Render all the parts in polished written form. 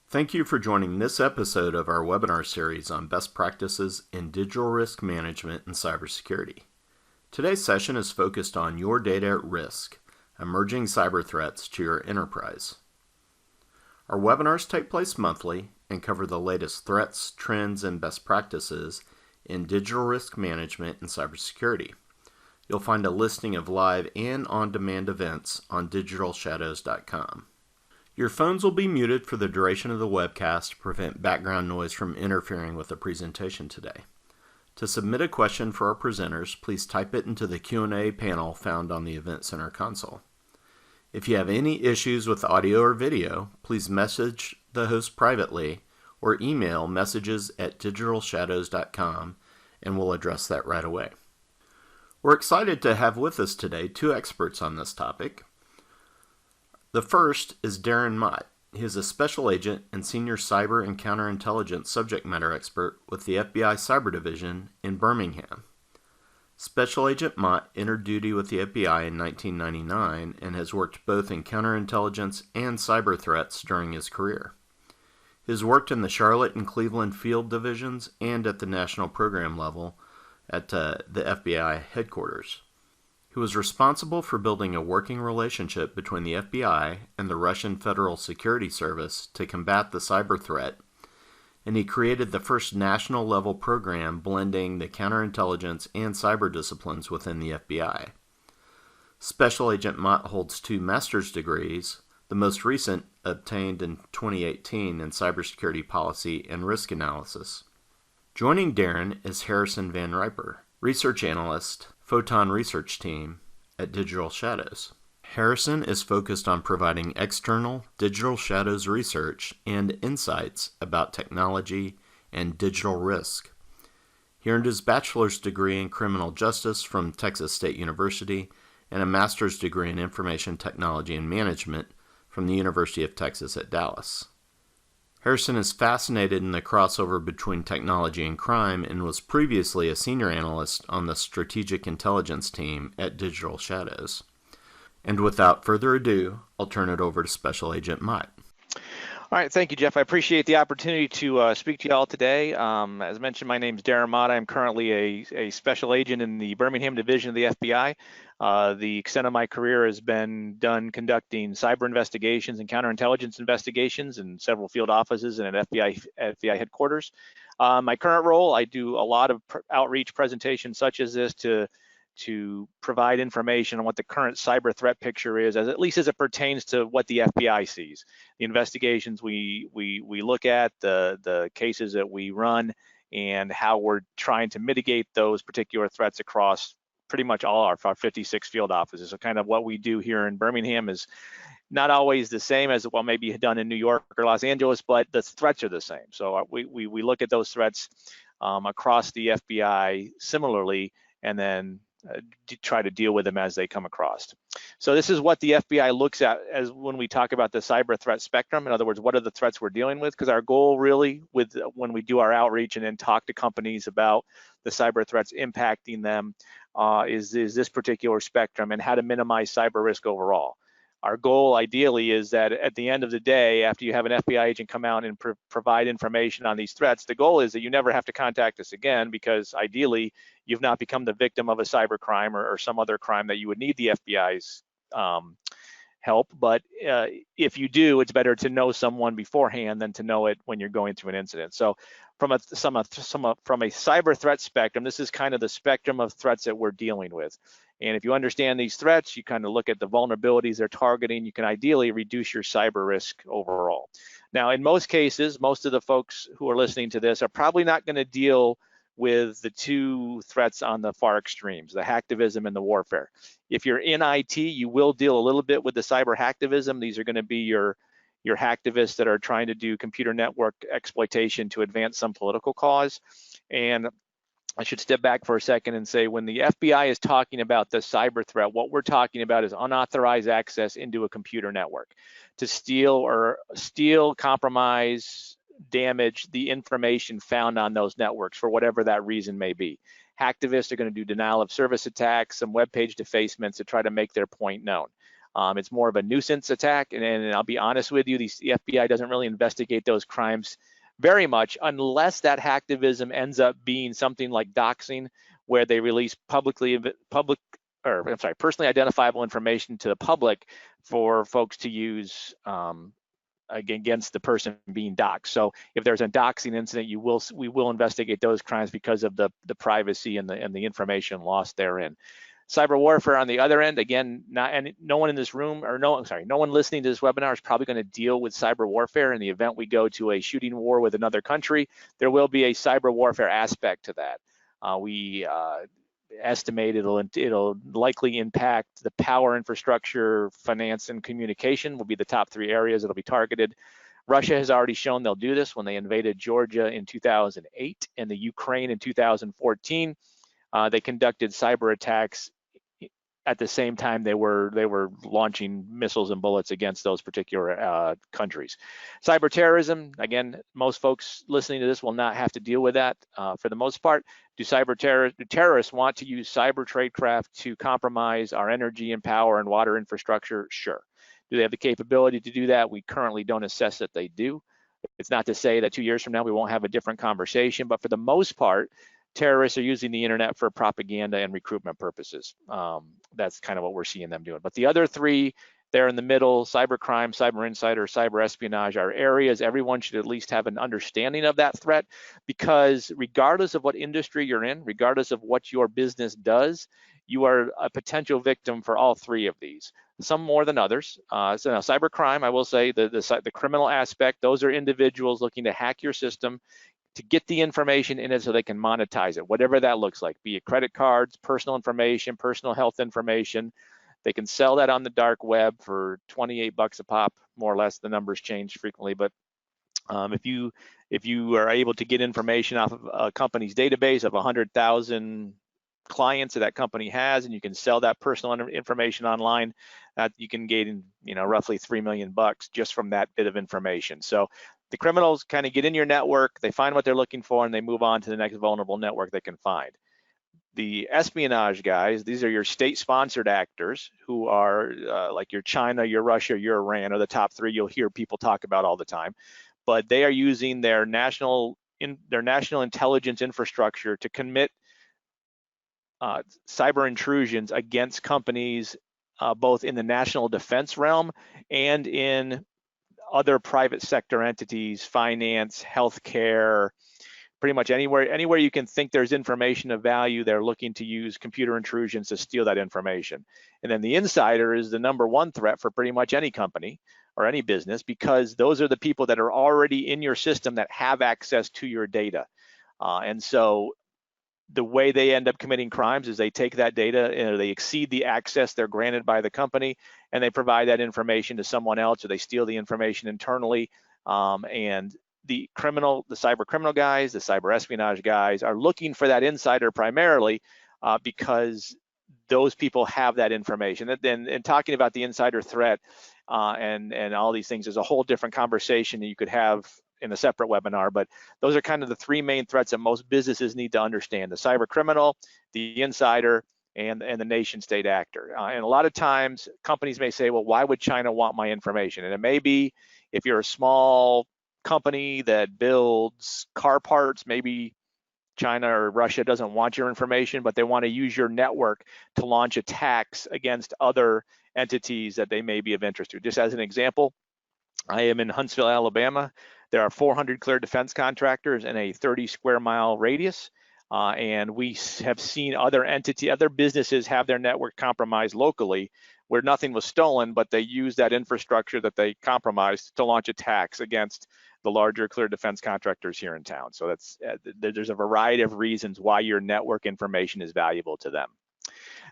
Thank you for joining this episode of our webinar series on best practices in digital risk management and cybersecurity. Today's session is focused on your data at risk, emerging cyber threats to your enterprise. Our webinars take place monthly and cover the latest threats, trends, and best practices in digital risk management and cybersecurity. You'll find a listing of live and on-demand events on digitalshadows.com. Your phones will be muted for the duration of the webcast to prevent background noise from interfering with the presentation today. To submit a question for our presenters, please type it into the Q&A panel found on the Event Center console. If you have any issues with audio or video, please message the host privately or email messages@digitalshadows.com and we'll address that right away. We're excited to have with us today two experts on this topic. The first is Darren Mott. He is a special agent and senior cyber and counterintelligence subject matter expert with the FBI Cyber Division in Birmingham. Special Agent Mott entered duty with the FBI in 1999 and has worked both in counterintelligence and cyber threats during his career. He has worked in the Charlotte and Cleveland field divisions and at the national program level at the FBI headquarters. He was responsible for building a working relationship between the FBI and the Russian Federal Security Service to combat the cyber threat, and he created the first national-level program blending the counterintelligence and cyber disciplines within the FBI. Special Agent Mott holds 2 master's degrees, the most recent obtained in 2018 in cybersecurity policy and risk analysis. Joining Darren is Harrison Van Riper, research analyst, Photon Research Team at Digital Shadows. Harrison is focused on providing external Digital Shadows research and insights about technology and digital risk. He earned his bachelor's degree in criminal justice from Texas State University and a master's degree in information technology and management from the University of Texas at Dallas. Harrison is fascinated in the crossover between technology and crime and was previously a senior analyst on the strategic intelligence team at Digital Shadows. And without further ado, I'll turn it over to Special Agent Mott. All right, thank you, Jeff. I appreciate the opportunity to speak to you all today. As mentioned, my name is Darren Mott. I'm currently a special agent in the Birmingham division of the FBI. The extent of my career has been done conducting cyber investigations and counterintelligence investigations in several field offices and at FBI headquarters. My current role, I do a lot of outreach presentations such as this to provide information on what the current cyber threat picture is, at least as it pertains to what the FBI sees. The investigations we look at, the cases that we run, and how we're trying to mitigate those particular threats across pretty much all our 56 field offices. So kind of what we do here in Birmingham is not always the same as what may be done in New York or Los Angeles, but the threats are the same. So we look at those threats across the FBI similarly, and then try to deal with them as they come across. So this is what the FBI looks at as when we talk about the cyber threat spectrum. In other words, what are the threats we're dealing with? Because our goal really when we do our outreach and then talk to companies about the cyber threats impacting them is this particular spectrum and how to minimize cyber risk overall. Our goal ideally is that at the end of the day, after you have an FBI agent come out and provide information on these threats, the goal is that you never have to contact us again, because ideally you've not become the victim of a cyber crime or some other crime that you would need the FBI's help. But if you do, it's better to know someone beforehand than to know it when you're going through an incident. So from a cyber threat spectrum, this is kind of the spectrum of threats that we're dealing with. And if you understand these threats, you kind of look at the vulnerabilities they're targeting, you can ideally reduce your cyber risk overall. Now, in most cases, most of the folks who are listening to this are probably not going to deal with the 2 threats on the far extremes, the hacktivism and the warfare. If you're in IT, you will deal a little bit with the cyber hacktivism. These are going to be your hacktivists that are trying to do computer network exploitation to advance some political cause. And I should step back for a second and say, when the FBI is talking about the cyber threat, what we're talking about is unauthorized access into a computer network to steal, compromise, damage the information found on those networks for whatever that reason may be. Hacktivists are going to do denial of service attacks, some web page defacements to try to make their point known. It's more of a nuisance attack, and I'll be honest with you, the FBI doesn't really investigate those crimes very much unless that hacktivism ends up being something like doxing, where they release personally identifiable information to the public for folks to use against the person being doxxed. So if there's a doxing incident, we will investigate those crimes because of the privacy and the information lost therein. Cyber warfare on the other end, again, no one in this room, or no one listening to this webinar is probably going to deal with cyber warfare. In the event we go to a shooting war with another country, there will be a cyber warfare aspect to that. We estimate it'll likely impact the power infrastructure, finance, and communication will be the top three areas that'll be targeted. Russia has already shown they'll do this when they invaded Georgia in 2008 and the Ukraine in 2014. They conducted cyber attacks at the same time they were launching missiles and bullets against those particular countries. Cyber terrorism, again, most folks listening to this will not have to deal with that for the most part. Do terrorists want to use cyber tradecraft to compromise our energy and power and water infrastructure? Sure. Do they have the capability to do that? We currently don't assess that they do. It's not to say that 2 years from now we won't have a different conversation, but for the most part, terrorists are using the internet for propaganda and recruitment purposes. That's kind of what we're seeing them doing. But the other three there in the middle, cybercrime, cyber insider, cyber espionage, are areas everyone should at least have an understanding of that threat, because regardless of what industry you're in, regardless of what your business does, you are a potential victim for all three of these, some more than others. So now cybercrime, I will say the criminal aspect, those are individuals looking to hack your system, to get the information in it so they can monetize it, whatever that looks like, be it credit cards, personal information, personal health information. They can sell that on the dark web for 28 bucks a pop, more or less. The numbers change frequently, but if you are able to get information off of a company's database of 100,000 clients that company has, and you can sell that personal information online, that you can gain, roughly 3 million bucks just from that bit of information. So the criminals kind of get in your network, they find what they're looking for, and they move on to the next vulnerable network they can find. The espionage guys, these are your state-sponsored actors who are like your China, your Russia, your Iran are the top three you'll hear people talk about all the time. But they are using their national intelligence infrastructure to commit cyber intrusions against companies, both in the national defense realm and in other private sector entities, finance, healthcare, pretty much anywhere you can think there's information of value, they're looking to use computer intrusions to steal that information. And then the insider is the number one threat for pretty much any company or any business, because those are the people that are already in your system that have access to your data. And so the way they end up committing crimes is they take that data and they exceed the access they're granted by the company, and they provide that information to someone else, or they steal the information internally. And the cyber criminal guys, the cyber espionage guys are looking for that insider primarily because those people have that information. And talking about the insider threat and all these things is a whole different conversation that you could have in a separate webinar, but those are kind of the three main threats that most businesses need to understand: the cyber criminal, the insider, and the nation state actor. And a lot of times companies may say, well, why would China want my information? And it may be, if you're a small company that builds car parts, maybe China or Russia doesn't want your information, but they want to use your network to launch attacks against other entities that they may be of interest to. Just as an example, I am in Huntsville, Alabama. There are 400 cleared defense contractors in a 30 square mile radius. And we have seen other businesses have their network compromised locally where nothing was stolen, but they used that infrastructure that they compromised to launch attacks against the larger cleared defense contractors here in town. So there's a variety of reasons why your network information is valuable to them.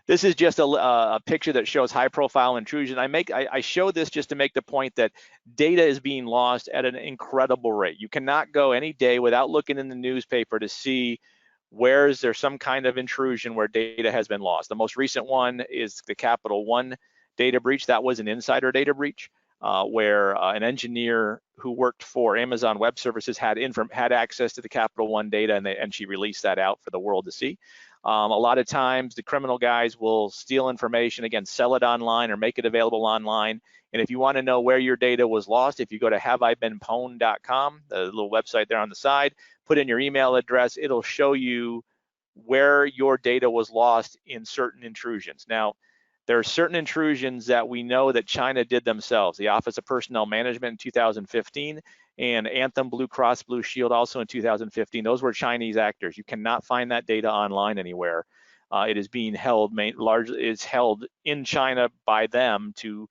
This is just a picture that shows high profile intrusion. I show this just to make the point that data is being lost at an incredible rate. You cannot go any day without looking in the newspaper to see where is there some kind of intrusion where data has been lost. The most recent one is the Capital One data breach. That was an insider data breach where an engineer who worked for Amazon Web Services had access to the Capital One data, and she released that out for the world to see. A lot of times the criminal guys will steal information, again, sell it online or make it available online. And if you want to know where your data was lost, if you go to haveibeenpwned.com, the little website there on the side, put in your email address, it'll show you where your data was lost in certain intrusions. Now, there are certain intrusions that we know that China did themselves. The Office of Personnel Management in 2015 and Anthem Blue Cross Blue Shield also in 2015. Those were Chinese actors. You cannot find that data online anywhere. It is being held largely is held in China by them to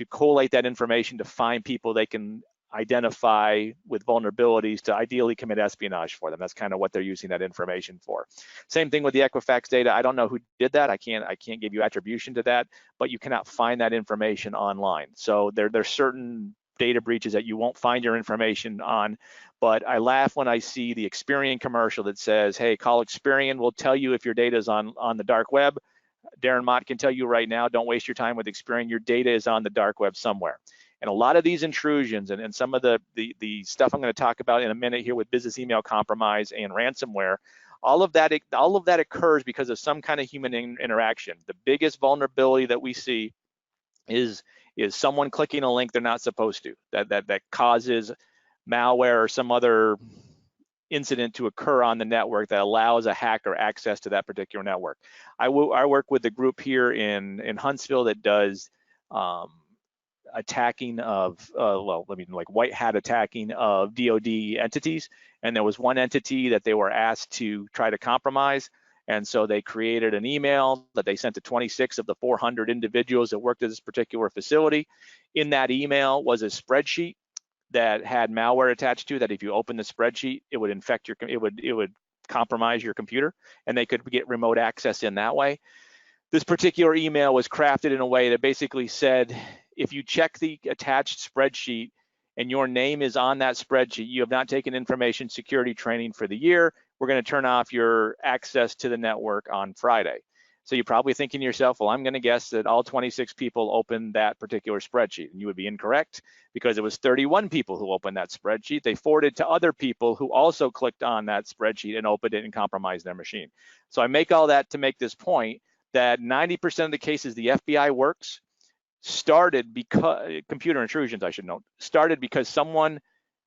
collate that information to find people they can identify with vulnerabilities to ideally commit espionage for them. That's kind of what they're using that information for. Same thing with the Equifax data. I don't know who did that. I can't give you attribution to that, but you cannot find that information online. So there's certain data breaches that you won't find your information on. But I laugh when I see the Experian commercial that says, hey, call Experian, we'll tell you if your data is on the dark web. Darren Mott can tell you right now, don't waste your time with Experian. Your data is on the dark web somewhere. And a lot of these intrusions and some of the stuff I'm going to talk about in a minute here with business email compromise and ransomware, all of that occurs because of some kind of human interaction. The biggest vulnerability that we see is someone clicking a link they're not supposed to, that causes malware or some other incident to occur on the network that allows a hacker access to that particular network. I work with a group here in Huntsville that does attacking of, like white hat attacking of DoD entities. And there was one entity that they were asked to try to compromise. And so they created an email that they sent to 26 of the 400 individuals that worked at this particular facility. In that email was a spreadsheet that had malware attached to that. If you open the spreadsheet, it would infect your, it would compromise your computer, and they could get remote access in that way. This particular email was crafted in a way that basically said, if you check the attached spreadsheet and your name is on that spreadsheet, you have not taken information security training for the year, we're going to turn off your access to the network on Friday. So you're probably thinking to yourself, well, I'm going to guess that all 26 people opened that particular spreadsheet. And you would be incorrect, because it was 31 people who opened that spreadsheet. They forwarded to other people who also clicked on that spreadsheet and opened it and compromised their machine. So I make all that to make this point that 90% of the cases the FBI works started because, computer intrusions, I should note, started because someone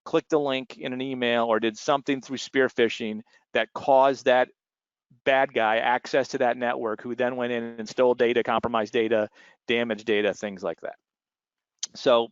clicked a link in an email or did something through spear phishing that caused that bad guy access to that network, who then went in and stole data, compromised data, damaged data, things like that. So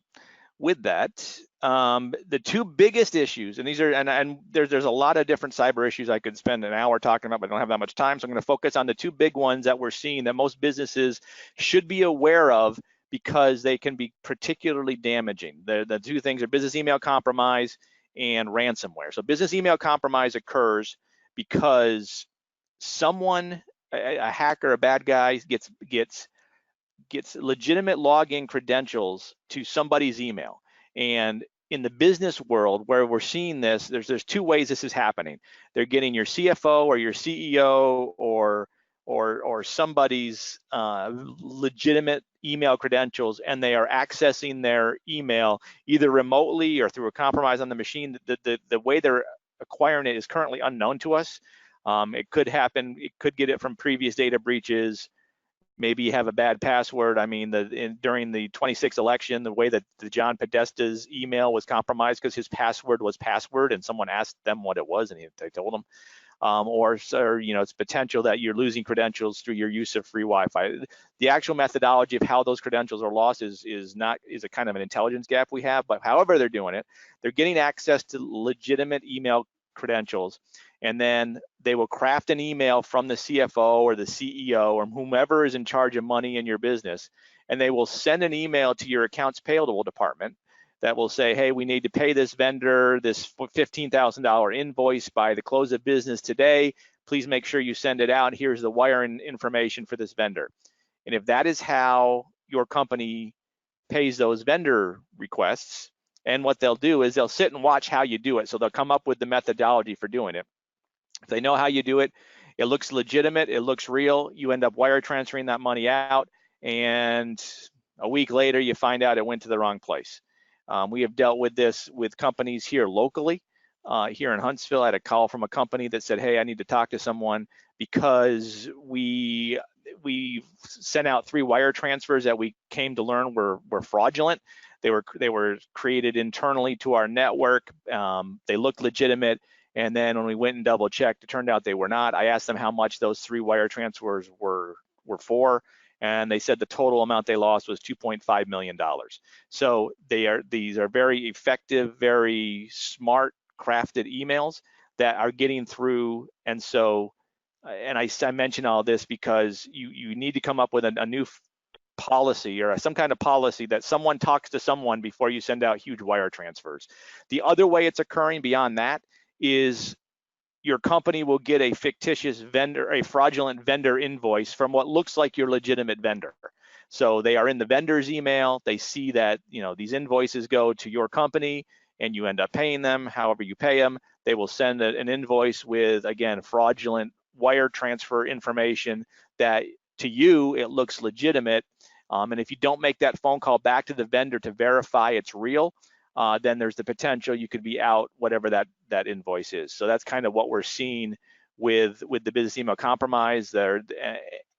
with that, the two biggest issues, and these are, and there's a lot of different cyber issues I could spend an hour talking about, but I don't have that much time. So I'm going to focus on the two big ones that we're seeing that most businesses should be aware of, because they can be particularly damaging. The two things are business email compromise and ransomware. So business email compromise occurs because someone, a hacker, a bad guy, gets legitimate login credentials to somebody's email. And in the business world where we're seeing this, there's two ways this is happening. They're getting your CFO or your CEO or somebody's legitimate email credentials, and they are accessing their email either remotely or through a compromise on the machine. The way they're acquiring it is currently unknown to us. It could happen. It could get it from previous data breaches. Maybe you have a bad password. I mean, during the 26 election, the way that the John Podesta's email was compromised because his password was password, and someone asked them what it was, and they told them. Or it's potential that you're losing credentials through your use of free Wi-Fi. The actual methodology of how those credentials are lost is a kind of an intelligence gap we have. But however they're doing it, they're getting access to legitimate email credentials, and then they will craft an email from the CFO or the CEO or whomever is in charge of money in your business, and they will send an email to your accounts payable department that will say, hey, we need to pay this vendor this $15,000 invoice by the close of business today. Please make sure you send it out. Here's the wiring information for this vendor. And if that is how your company pays those vendor requests, and what they'll do is they'll sit and watch how you do it. So they'll come up with the methodology for doing it. If they know how you do it, it looks legitimate, it looks real, you end up wire transferring that money out, and a week later you find out it went to the wrong place. We have dealt with this with companies here locally. Here in Huntsville, I had a call from a company that said, hey, I need to talk to someone because we sent out 3 wire transfers that we came to learn were fraudulent. They were created internally to our network. They looked legitimate, and then when we went and double checked, it turned out they were not. I asked them how much those 3 wire transfers were for, and they said the total amount they lost was $2.5 million. So these are very effective, very smart, crafted emails that are getting through. And so, and I mention all this because you need to come up with a new policy or some kind of policy that someone talks to someone before you send out huge wire transfers. The other way it's occurring beyond that is your company will get a fictitious vendor, a fraudulent vendor invoice from what looks like your legitimate vendor. So they are in the vendor's email. They see that, these invoices go to your company and you end up paying them however you pay them. They will send an invoice with, again, fraudulent wire transfer information that to you, it looks legitimate. And if you don't make that phone call back to the vendor to verify it's real, then there's the potential you could be out whatever that invoice is. So that's kind of what we're seeing with the business email compromise there,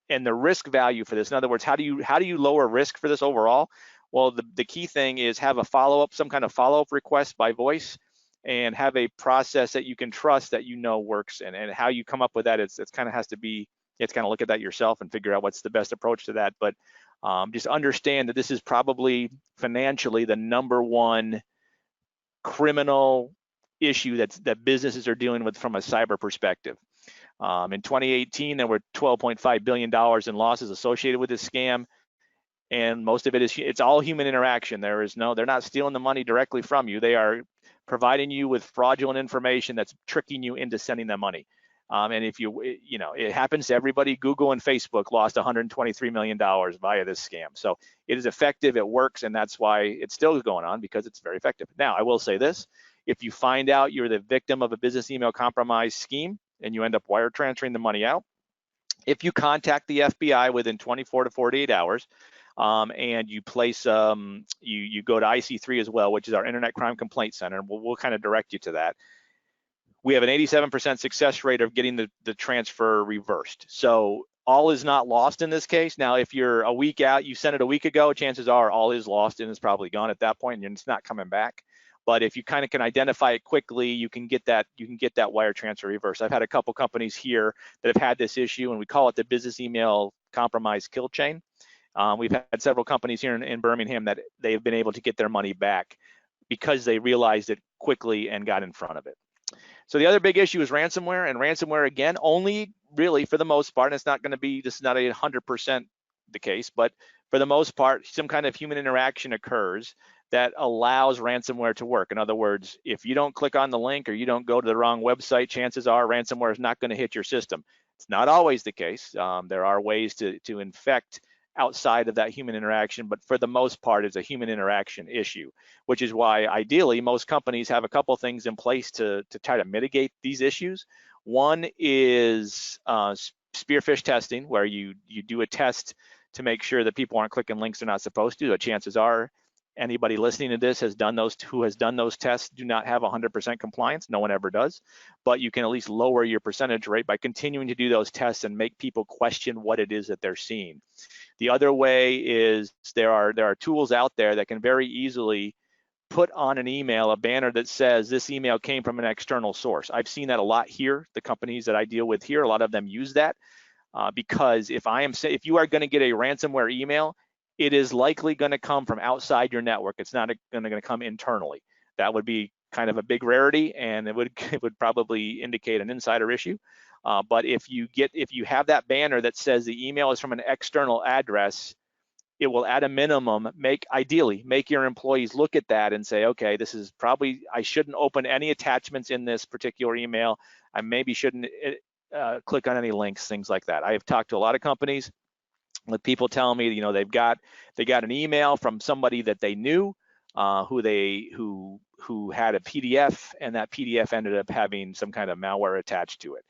and the risk value for this. In other words, how do you lower risk for this overall? Well, the key thing is have a follow-up, some kind of follow-up request by voice, and have a process that you can trust that works. And how you come up with that, it's kind of has to be, it's kind of look at that yourself and figure out what's the best approach to that. But just understand that this is probably financially the #1 criminal issue that businesses are dealing with from a cyber perspective. In 2018, there were $12.5 billion in losses associated with this scam, and most of it's all human interaction. They're not stealing the money directly from you. They are providing you with fraudulent information that's tricking you into sending them money. And if it happens to everybody. Google and Facebook lost $123 million via this scam. So it is effective, it works, and that's why it's still going on, because it's very effective. Now, I will say this: if you find out you're the victim of a business email compromise scheme and you end up wire transferring the money out, if you contact the FBI within 24 to 48 hours, and you place, you go to IC3 as well, which is our Internet Crime Complaint Center, and we'll kind of direct you to that. We have an 87% success rate of getting the transfer reversed. So all is not lost in this case. Now, if you're a week out, you sent it a week ago, chances are all is lost and it's probably gone at that point, and it's not coming back. But if you kind of can identify it quickly, you can get that wire transfer reversed. I've had a couple companies here that have had this issue, and we call it the business email compromise kill chain. We've had several companies here in Birmingham that they've been able to get their money back because they realized it quickly and got in front of it. So the other big issue is ransomware, and ransomware, again, only really for the most part, and it's not going to be, this is not 100% the case, but for the most part, some kind of human interaction occurs that allows ransomware to work. In other words, if you don't click on the link or you don't go to the wrong website, chances are ransomware is not going to hit your system. It's not always the case. There are ways to infect outside of that human interaction, but for the most part, it's a human interaction issue, which is why ideally most companies have a couple things in place to try to mitigate these issues. One is spearfish testing, where you do a test to make sure that people aren't clicking links they're not supposed to. The chances are anybody listening to this who has done those tests do not have 100% compliance. No one ever does, but you can at least lower your percentage rate by continuing to do those tests and make people question what it is that they're seeing. The other way is there are tools out there that can very easily put on an email a banner that says this email came from an external source. I've seen that a lot here. The companies that I deal with here, a lot of them use that because if you are going to get a ransomware email, it is likely going to come from outside your network. It's not going to come internally. That would be kind of a big rarity, and it would probably indicate an insider issue. But if you have that banner that says the email is from an external address, it will at a minimum ideally make your employees look at that and say, okay, this is probably, I shouldn't open any attachments in this particular email. I maybe shouldn't click on any links, things like that. I have talked to a lot of companies with people telling me, they got an email from somebody that they knew, who had a PDF, and that PDF ended up having some kind of malware attached to it.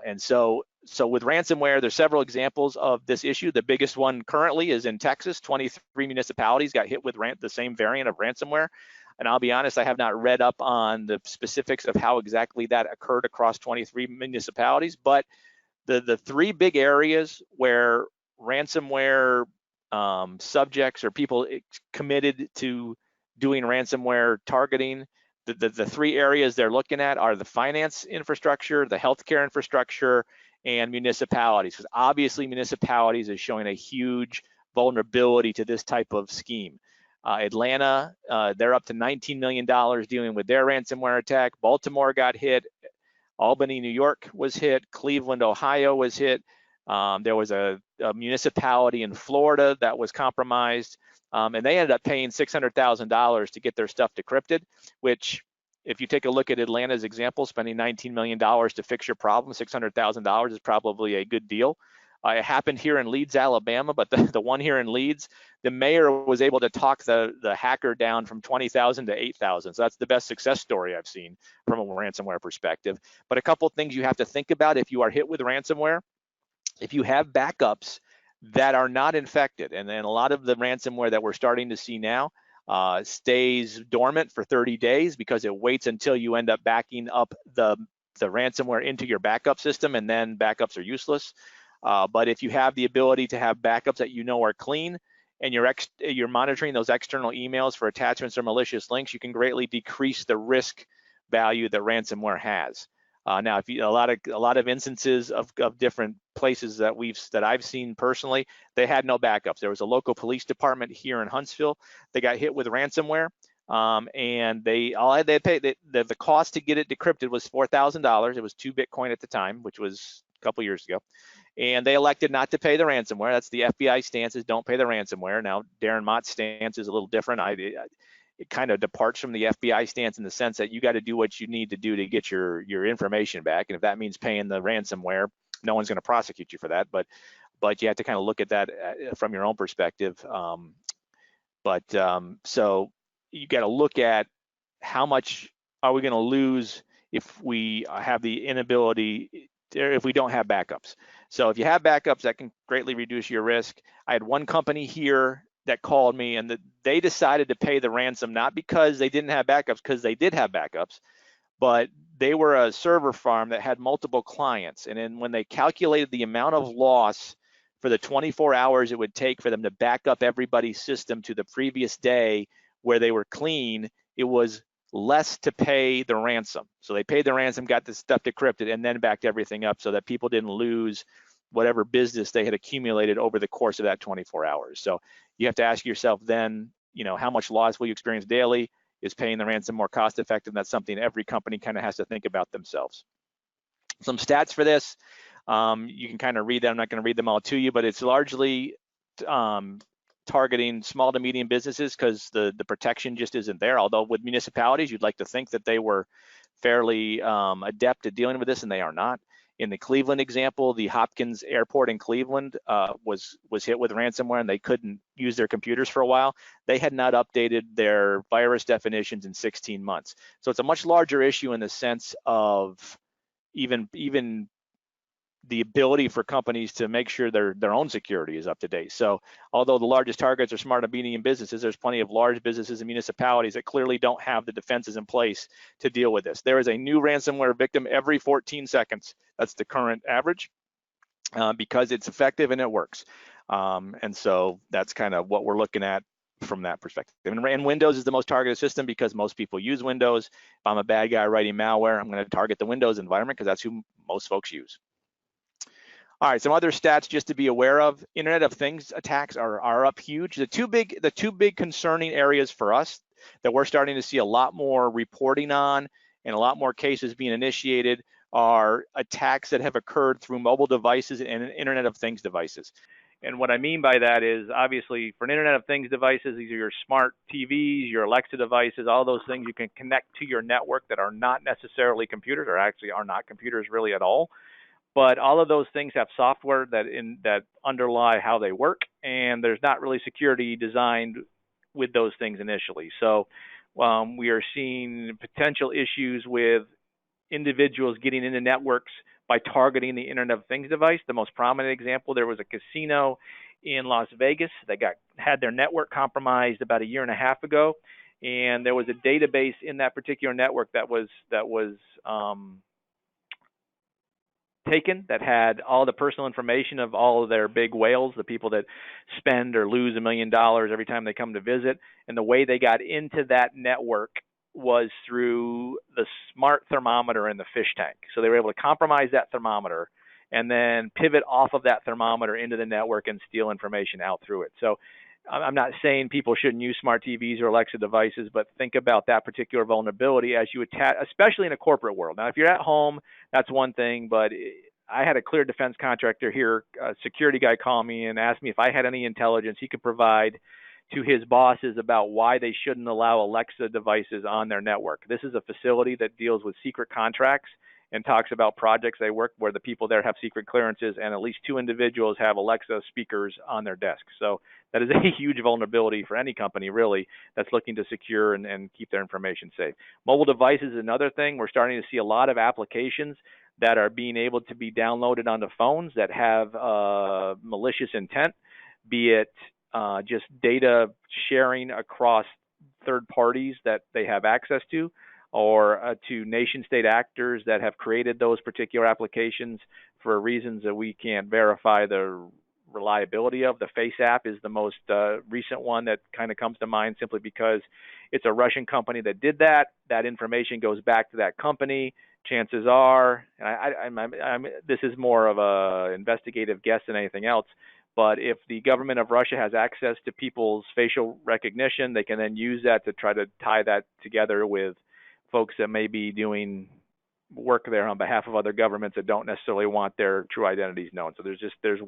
And so with ransomware, there's several examples of this issue. The biggest one currently is in Texas. 23 municipalities got hit with the same variant of ransomware. And I'll be honest, I have not read up on the specifics of how exactly that occurred across 23 municipalities, but The three big areas where ransomware subjects or people committed to doing ransomware targeting, the three areas they're looking at are the finance infrastructure, the healthcare infrastructure, and municipalities. Because obviously municipalities is showing a huge vulnerability to this type of scheme. Atlanta, they're up to $19 million dealing with their ransomware attack. Baltimore got hit. Albany, New York was hit. Cleveland, Ohio was hit. There was a municipality in Florida that was compromised, and they ended up paying $600,000 to get their stuff decrypted, which, if you take a look at Atlanta's example, spending $19 million to fix your problem, $600,000 is probably a good deal. It happened here in Leeds, Alabama, but the one here in Leeds, the mayor was able to talk the hacker down from 20,000 to 8,000. So that's the best success story I've seen from a ransomware perspective. But a couple of things you have to think about if you are hit with ransomware: if you have backups that are not infected, and then a lot of the ransomware that we're starting to see now stays dormant for 30 days because it waits until you end up backing up the ransomware into your backup system, and then backups are useless. But if you have the ability to have backups that you know are clean, and you're monitoring those external emails for attachments or malicious links, you can greatly decrease the risk value that ransomware has. Now, if you, a lot of instances of different places that I've seen personally, they had no backups. There was a local police department here in Huntsville. They got hit with ransomware, and they paid the cost to get it decrypted was $4,000. It was 2 Bitcoin at the time, which was a couple years ago. And they elected not to pay the ransomware. That's the FBI stance, is don't pay the ransomware. Now, Darren Mott's stance is a little different. It kind of departs from the FBI stance in the sense that you got to do what you need to do to get your information back. And if that means paying the ransomware, no one's going to prosecute you for that. But you have to kind of look at that from your own perspective. So you got to look at how much are we going to lose if we have the inability, if we don't have backups. So if you have backups, that can greatly reduce your risk. I had one company here that called me, and they decided to pay the ransom, not because they didn't have backups, because they did have backups, but they were a server farm that had multiple clients. And then when they calculated the amount of loss for the 24 hours it would take for them to back up everybody's system to the previous day where they were clean, it was less to pay the ransom. So they paid the ransom, got the stuff decrypted, and then backed everything up so that people didn't lose whatever business they had accumulated over the course of that 24 hours. So you have to ask yourself then, how much loss will you experience daily? Is paying the ransom more cost effective? That's something every company kind of has to think about themselves. Some stats for this, you can kind of read them. I'm not going to read them all to you, but it's largely targeting small to medium businesses because the protection just isn't there. Although with municipalities, you'd like to think that they were fairly adept at dealing with this, and they are not. In the Cleveland example, the Hopkins Airport in Cleveland was hit with ransomware, and they couldn't use their computers for a while. They had not updated their virus definitions in 16 months. So it's a much larger issue in the sense of even the ability for companies to make sure their own security is up to date. So although the largest targets are small to medium businesses, there's plenty of large businesses and municipalities that clearly don't have the defenses in place to deal with this. There is a new ransomware victim every 14 seconds. That's the current average because it's effective and it works. And so that's kind of what we're looking at from that perspective. And Windows is the most targeted system because most people use Windows. If I'm a bad guy writing malware, I'm going to target the Windows environment because that's who most folks use. All right, some other stats just to be aware of. Internet of Things attacks are up huge. The two big concerning areas for us that we're starting to see a lot more reporting on and a lot more cases being initiated are attacks that have occurred through mobile devices and Internet of Things devices. And what I mean by that is, obviously, for an Internet of Things devices, these are your smart TVs, your Alexa devices, all those things you can connect to your network that are not necessarily computers, or actually are not computers really at all. But all of those things have software that underlie how they work, and there's not really security designed with those things initially. So we are seeing potential issues with individuals getting into networks by targeting the Internet of Things device. The most prominent example, there was a casino in Las Vegas that had their network compromised about a year and a half ago, and there was a database in that particular network that was taken that had all the personal information of all of their big whales, the people that spend or lose $1 million every time they come to visit. And the way they got into that network was through the smart thermometer in the fish tank. So they were able to compromise that thermometer and then pivot off of that thermometer into the network and steal information out through it. So I'm not saying people shouldn't use smart TVs or Alexa devices, but think about that particular vulnerability as you attach, especially in a corporate world. Now, if you're at home, that's one thing, but I had a clear defense contractor here, a security guy call me and ask me if I had any intelligence he could provide to his bosses about why they shouldn't allow Alexa devices on their network. This is a facility that deals with secret contracts and talks about projects they work where the people there have secret clearances, and at least 2 individuals have Alexa speakers on their desks. So that is a huge vulnerability for any company, really, that's looking to secure and keep their information safe. Mobile devices is another thing. We're starting to see a lot of applications that are being able to be downloaded onto phones that have malicious intent, be it just data sharing across third parties that they have access to, or to nation-state actors that have created those particular applications for reasons that we can't verify the reliability of. The Face app is the most recent one that kind of comes to mind, simply because it's a Russian company that did that. That information goes back to that company. Chances are, and this is more of a investigative guess than anything else, but if the government of Russia has access to people's facial recognition, they can then use that to try to tie that together with folks that may be doing work there on behalf of other governments that don't necessarily want their true identities known. So there's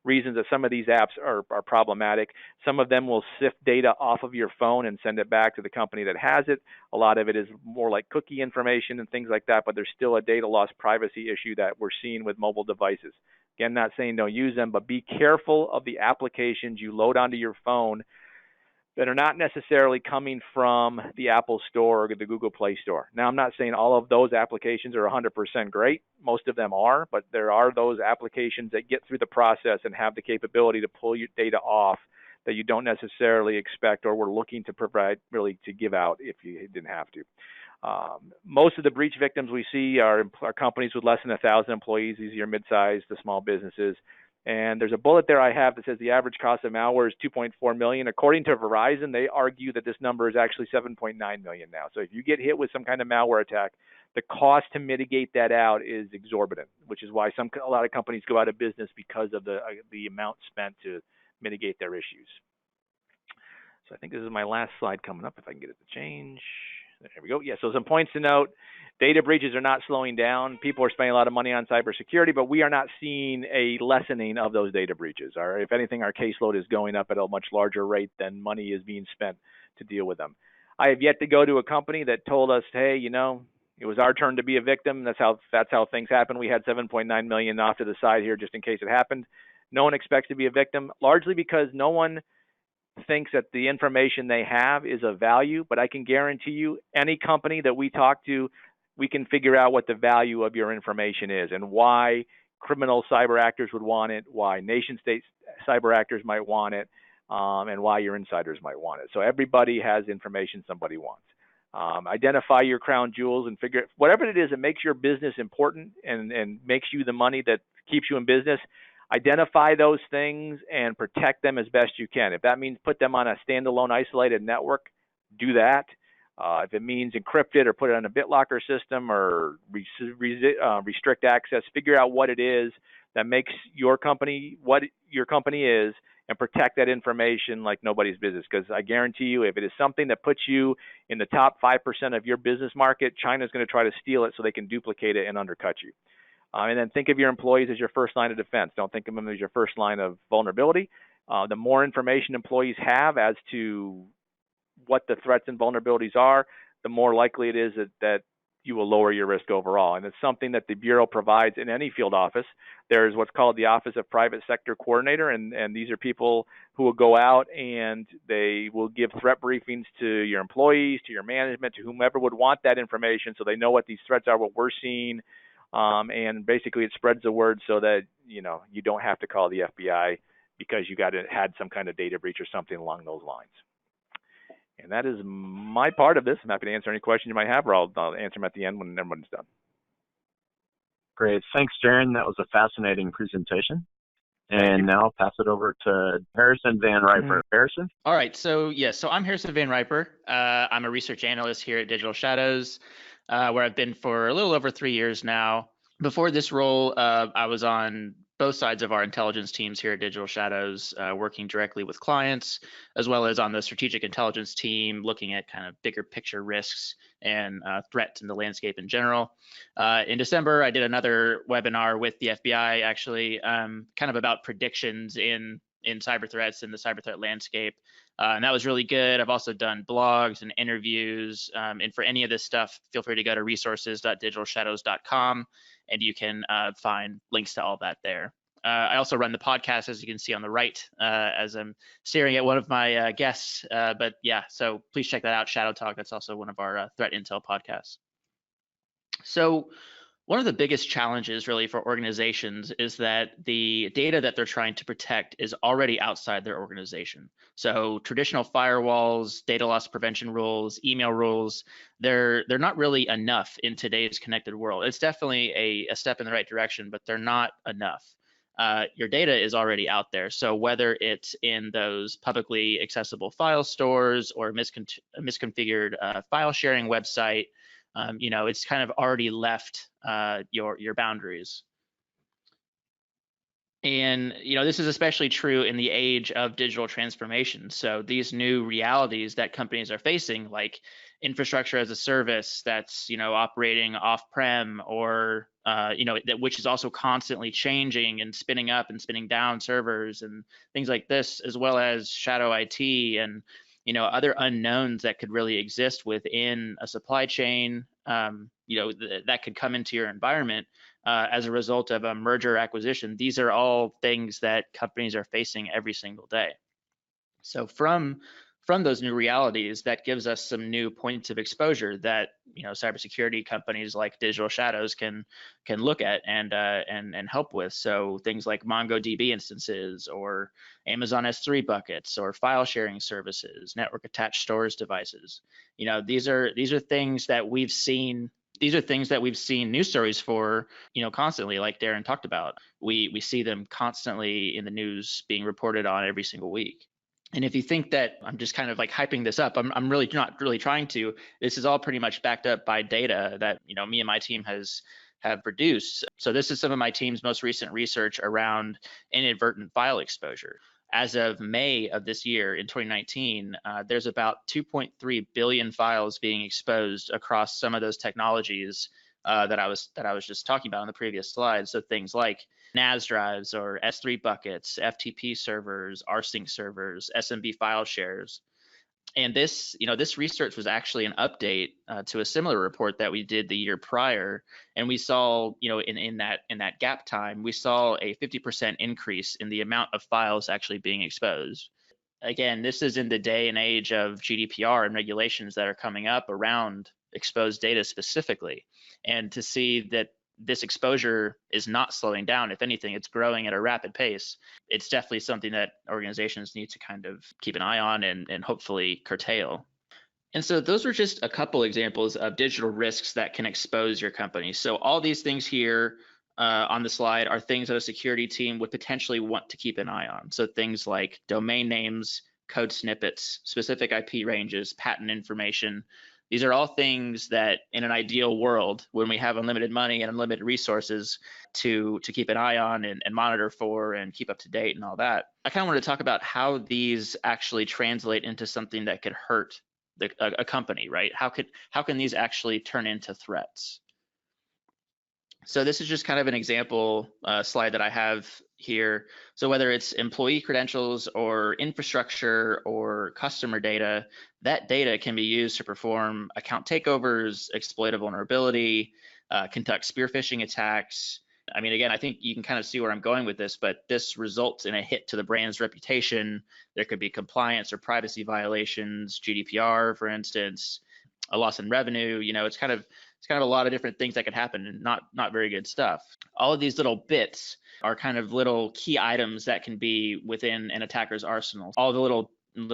reasons that some of these apps are problematic. Some of them will sift data off of your phone and send it back to the company that has it. A lot of it is more like cookie information and things like that, but there's still a data loss privacy issue that we're seeing with mobile devices. Again, not saying don't use them, but be careful of the applications you load onto your phone that are not necessarily coming from the Apple Store or the Google Play Store. Now, I'm not saying all of those applications are 100% great. Most of them are, but there are those applications that get through the process and have the capability to pull your data off that you don't necessarily expect or were looking to provide, really, to give out if you didn't have to. Most of the breach victims we see are companies with less than 1,000 employees. These are your mid-sized to small businesses. And there's a bullet there I have that says the average cost of malware is $2.4 million. According to Verizon, they argue that this number is actually $7.9 million now. So if you get hit with some kind of malware attack, the cost to mitigate that out is exorbitant, which is why a lot of companies go out of business because of the amount spent to mitigate their issues. So I think this is my last slide coming up, if I can get it to change. There we go. Yeah, so some points to note. Data breaches are not slowing down. People are spending a lot of money on cybersecurity, but we are not seeing a lessening of those data breaches. If anything, our caseload is going up at a much larger rate than money is being spent to deal with them. I have yet to go to a company that told us, hey, it was our turn to be a victim. That's how things happen. We had $7.9 million off to the side here just in case it happened. No one expects to be a victim, largely because no one thinks that the information they have is of value. But I can guarantee you, any company that we talk to, we can figure out what the value of your information is and why criminal cyber actors would want it, why nation-state cyber actors might want it, and why your insiders might want it. So everybody has information somebody wants. Identify your crown jewels and figure whatever it is that makes your business important and makes you the money that keeps you in business. Identify those things and protect them as best you can. If that means put them on a standalone isolated network, do that. If it means encrypt it or put it on a BitLocker system or restrict access, figure out what it is that makes your company what your company is and protect that information like nobody's business. Because I guarantee you, if it is something that puts you in the top 5% of your business market, China's going to try to steal it so they can duplicate it and undercut you. And then think of your employees as your first line of defense. Don't think of them as your first line of vulnerability. The more information employees have as to what the threats and vulnerabilities are, the more likely it is that you will lower your risk overall. And it's something that the Bureau provides in any field office. There's what's called the Office of Private Sector Coordinator, and these are people who will go out and they will give threat briefings to your employees, to your management, to whomever would want that information so they know what these threats are, what we're seeing, and basically it spreads the word so that you don't have to call the FBI because you had some kind of data breach or something along those lines. And that is my part of this. I'm happy to answer any questions you might have, or I'll answer them at the end when everyone's done. Great. Thanks, Darren. That was a fascinating presentation. And now I'll pass it over to Harrison Van Riper. Harrison? All right, so I'm Harrison Van Riper. I'm a research analyst here at Digital Shadows, where I've been for a little over 3 years now. Before this role, I was on both sides of our intelligence teams here at Digital Shadows, working directly with clients, as well as on the strategic intelligence team, looking at kind of bigger picture risks and threats in the landscape in general. In December, I did another webinar with the FBI, actually, kind of about predictions in cyber threats in the cyber threat landscape. And that was really good. I've also done blogs and interviews. And for any of this stuff, feel free to go to resources.digitalshadows.com and you can find links to all that there. I also run the podcast, as you can see on the right, as I'm staring at one of my guests. But yeah, so please check that out, Shadow Talk. That's also one of our threat intel podcasts. So one of the biggest challenges really for organizations is that the data that they're trying to protect is already outside their organization. So traditional firewalls, data loss prevention rules, email rules, they're not really enough in today's connected world. It's definitely a step in the right direction, but they're not enough. Your data is already out there. So whether it's in those publicly accessible file stores or a misconfigured file sharing website, it's kind of already left your boundaries. And this is especially true in the age of digital transformation. So these new realities that companies are facing, like infrastructure as a service that's operating off-prem, or which is also constantly changing and spinning up and spinning down servers and things like this, as well as shadow IT and other unknowns that could really exist within a supply chain, that could come into your environment as a result of a merger acquisition. These are all things that companies are facing every single day. So from those new realities, that gives us some new points of exposure that cybersecurity companies like Digital Shadows can look at and help with. So things like MongoDB instances, or Amazon S3 buckets, or file sharing services, network attached storage devices. These are things that we've seen. These are things that we've seen news stories for, constantly, like Darren talked about. We see them constantly in the news being reported on every single week. And if you think that I'm just kind of like hyping this up, I'm really not really trying to. This is all pretty much backed up by data that me and my team have produced. So this is some of my team's most recent research around inadvertent file exposure. As of May of this year, in 2019, there's about 2.3 billion files being exposed across some of those technologies that I was just talking about on the previous slide. So things like NAS drives, or S3 buckets, FTP servers, rsync servers, SMB file shares. And this research was actually an update to a similar report that we did the year prior, and we saw, in that gap time, we saw a 50% increase in the amount of files actually being exposed. Again, this is in the day and age of GDPR and regulations that are coming up around exposed data specifically, and to see that this exposure is not slowing down. If anything, it's growing at a rapid pace. It's definitely something that organizations need to kind of keep an eye on and hopefully curtail. And so those were just a couple examples of digital risks that can expose your company. So all these things here on the slide are things that a security team would potentially want to keep an eye on. So things like domain names, code snippets, specific IP ranges, patent information. These are all things that, in an ideal world, when we have unlimited money and unlimited resources to keep an eye on and monitor for and keep up to date and all that, I kind of want to talk about how these actually translate into something that could hurt a company, right? How can these actually turn into threats? So this is just kind of an example slide that I have here. So whether it's employee credentials or infrastructure or customer data, that data can be used to perform account takeovers, exploit a vulnerability, conduct spear phishing attacks. I mean, again, I think you can kind of see where I'm going with this, but this results in a hit to the brand's reputation. There could be compliance or privacy violations, GDPR, for instance, a loss in revenue. It's kind of a lot of different things that could happen, and not very good stuff. All of these little bits are kind of little key items that can be within an attacker's arsenal. All the little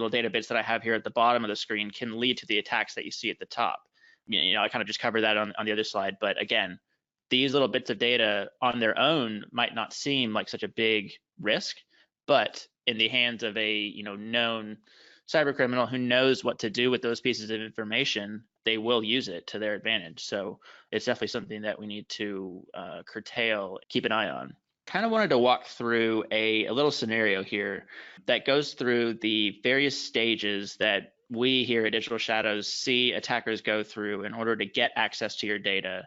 data bits that I have here at the bottom of the screen can lead to the attacks that you see at the top. I kind of just covered that on the other slide, but again, these little bits of data on their own might not seem like such a big risk, but in the hands of a known cyber criminal who knows what to do with those pieces of information, they will use it to their advantage. So it's definitely something that we need to curtail, keep an eye on. Kind of wanted to walk through a little scenario here that goes through the various stages that we here at Digital Shadows see attackers go through in order to get access to your data,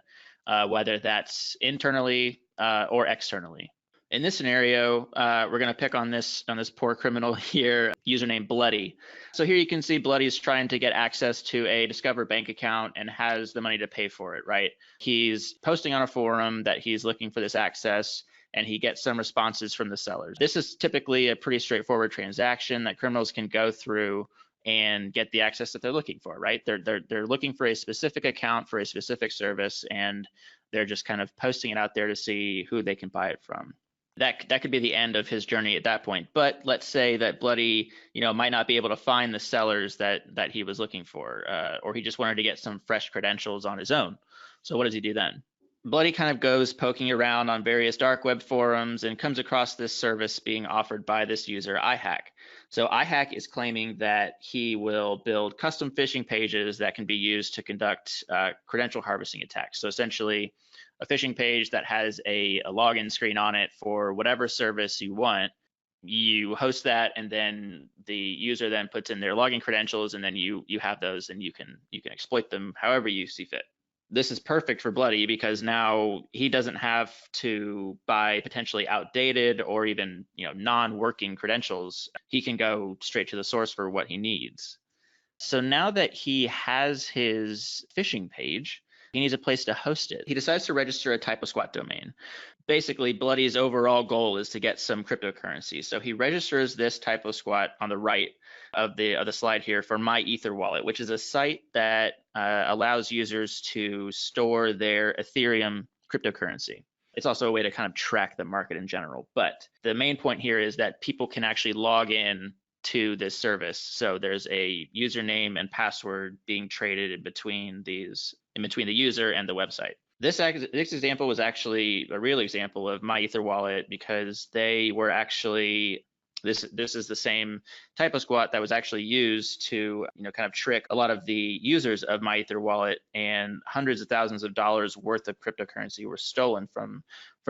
whether that's internally or externally. In this scenario, we're going to pick on this poor criminal here, username Bloody. So here you can see Bloody's trying to get access to a Discover bank account and has the money to pay for it, right? He's posting on a forum that he's looking for this access, and he gets some responses from the sellers. This is typically a pretty straightforward transaction that criminals can go through and get the access that they're looking for, right? They're looking for a specific account for a specific service, and they're just kind of posting it out there to see who they can buy it from. That could be the end of his journey at that point. But let's say that Bloody, might not be able to find the sellers that he was looking for, or he just wanted to get some fresh credentials on his own. So what does he do then? Bloody kind of goes poking around on various dark web forums and comes across this service being offered by this user, iHack. So iHack is claiming that he will build custom phishing pages that can be used to conduct credential harvesting attacks. So essentially, a phishing page that has a login screen on it for whatever service you want. You host that, and then the user then puts in their login credentials, and then you have those, and you can exploit them however you see fit. This is perfect for Bloody because now he doesn't have to buy potentially outdated or even non-working credentials. He can go straight to the source for what he needs. So now that he has his phishing page, he needs a place to host it. He decides to register a TypoSquat domain. Basically, Bloody's overall goal is to get some cryptocurrency. So he registers this TypoSquat on the right of the slide here for My Ether Wallet, which is a site that allows users to store their Ethereum cryptocurrency. It's also a way to kind of track the market in general. But the main point here is that people can actually log in to this service. So there's a username and password being traded in between the user and the website. This example was actually a real example of My Ether Wallet because they were actually this is the same TypoSquat that was actually used to kind of trick a lot of the users of My Ether Wallet, and hundreds of thousands of dollars worth of cryptocurrency were stolen from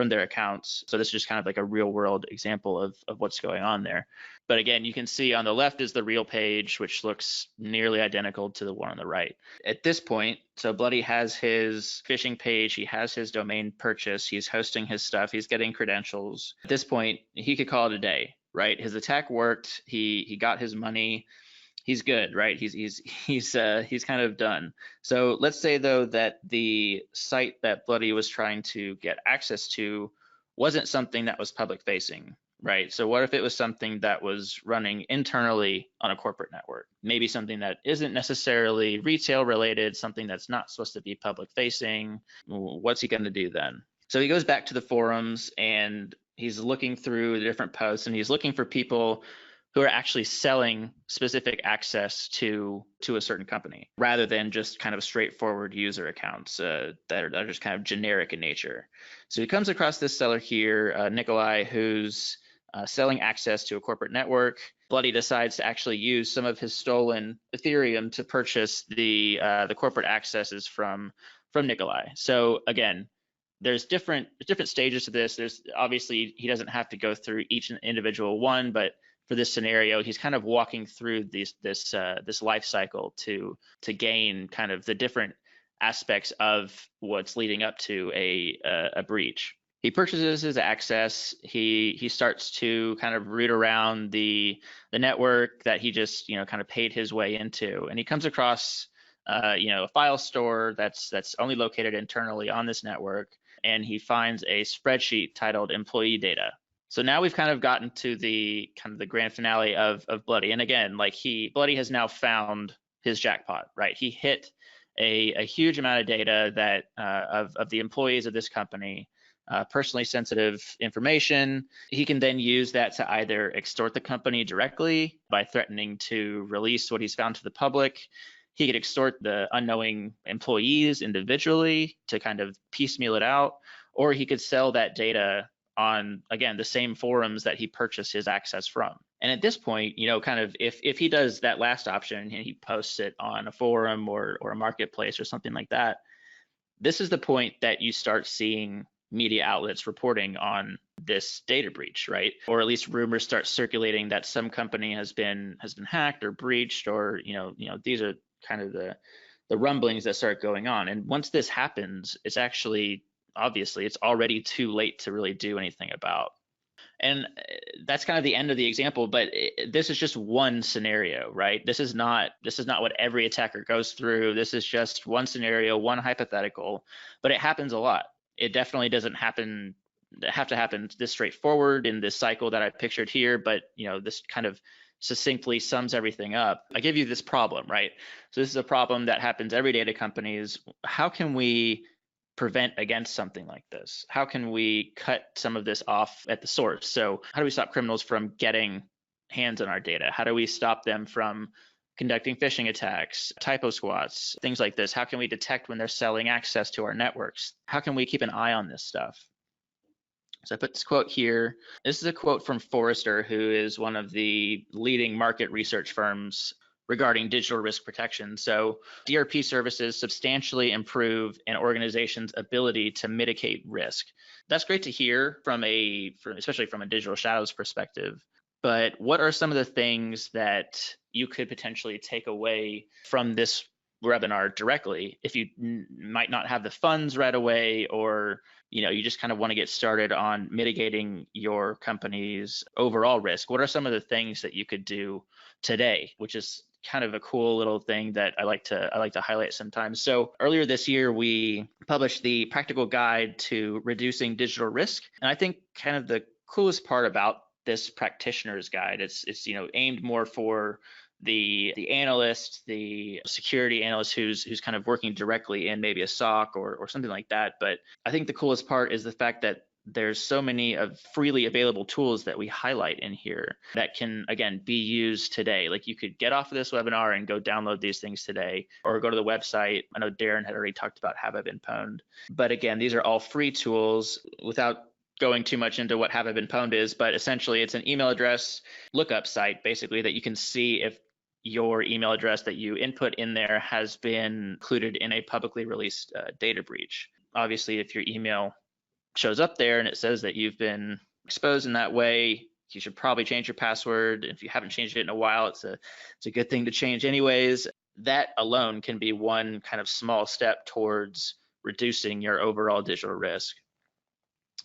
their accounts. So this is just kind of like a real world example of what's going on there. But again, you can see on the left is the real page, which looks nearly identical to the one on the right. At this point, so Bloody has his phishing page, he has his domain purchase, he's hosting his stuff, he's getting credentials. At this point, he could call it a day, right? His attack worked, he got his money, he's good, right? He's kind of done. So let's say though that the site that Bloody was trying to get access to wasn't something that was public facing, right? So what if it was something that was running internally on a corporate network? Maybe something that isn't necessarily retail related, something that's not supposed to be public facing. What's he going to do then? So he goes back to the forums and he's looking through the different posts, and he's looking for people who are actually selling specific access to a certain company, rather than just kind of straightforward user accounts that are just kind of generic in nature. So he comes across this seller here, Nikolai, who's selling access to a corporate network. Bloody decides to actually use some of his stolen Ethereum to purchase the corporate accesses from Nikolai. So again, there's different stages to this. There's obviously he doesn't have to go through each individual one, but for this scenario, he's kind of walking through this life cycle to gain kind of the different aspects of what's leading up to a breach. He purchases his access. He starts to kind of root around the network that he just kind of paid his way into, and he comes across a file store that's only located internally on this network, and he finds a spreadsheet titled employee data. So now we've kind of gotten to the grand finale of Bloody. And again, Bloody has now found his jackpot, right? He hit a huge amount of data that of the employees of this company, personally sensitive information. He can then use that to either extort the company directly by threatening to release what he's found to the public. He could extort the unknowing employees individually to kind of piecemeal it out, or he could sell that data on, again, the same forums that he purchased his access from. And at this point, kind of if he does that last option and he posts it on a forum or a marketplace or something like that, this is the point that you start seeing media outlets reporting on this data breach, right? Or at least rumors start circulating that some company has been hacked or breached, or these are kind of the rumblings that start going on. And once this happens, it's actually obviously it's already too late to really do anything about. And that's kind of the end of the example, but this is just one scenario, right? This is not what every attacker goes through. This is just one scenario, one hypothetical, but it happens a lot. It definitely doesn't have to happen this straightforward in this cycle that I pictured here, but this kind of succinctly sums everything up. I give you this problem, right? So this is a problem that happens every day to companies. How can we prevent against something like this? How can we cut some of this off at the source? So how do we stop criminals from getting hands on our data? How do we stop them from conducting phishing attacks, typo squats, things like this? How can we detect when they're selling access to our networks? How can we keep an eye on this stuff? So I put this quote here. This is a quote from Forrester, who is one of the leading market research firms regarding digital risk protection. So DRP services substantially improve an organization's ability to mitigate risk. That's great to hear especially from a digital shadows perspective. But what are some of the things that you could potentially take away from this webinar directly if you might not have the funds right away, or you just kind of want to get started on mitigating your company's overall risk? What are some of the things that you could do today, which is kind of a cool little thing that I like to highlight sometimes. So earlier this year, we published the practical guide to reducing digital risk. And I think kind of the coolest part about this practitioner's guide, it's aimed more for the analyst, the security analyst who's kind of working directly in maybe a SOC or something like that. But I think the coolest part is the fact that there's so many of freely available tools that we highlight in here that can, again, be used today. Like you could get off of this webinar and go download these things today, or go to the website. I know Darren had already talked about Have I Been Pwned. But again, these are all free tools without going too much into what Have I Been Pwned is, but essentially it's an email address lookup site, basically, that you can see if your email address that you input in there has been included in a publicly released data breach. Obviously, if your email shows up there and it says that you've been exposed in that way, you should probably change your password. If you haven't changed it in a while, it's a good thing to change anyways. That alone can be one kind of small step towards reducing your overall digital risk.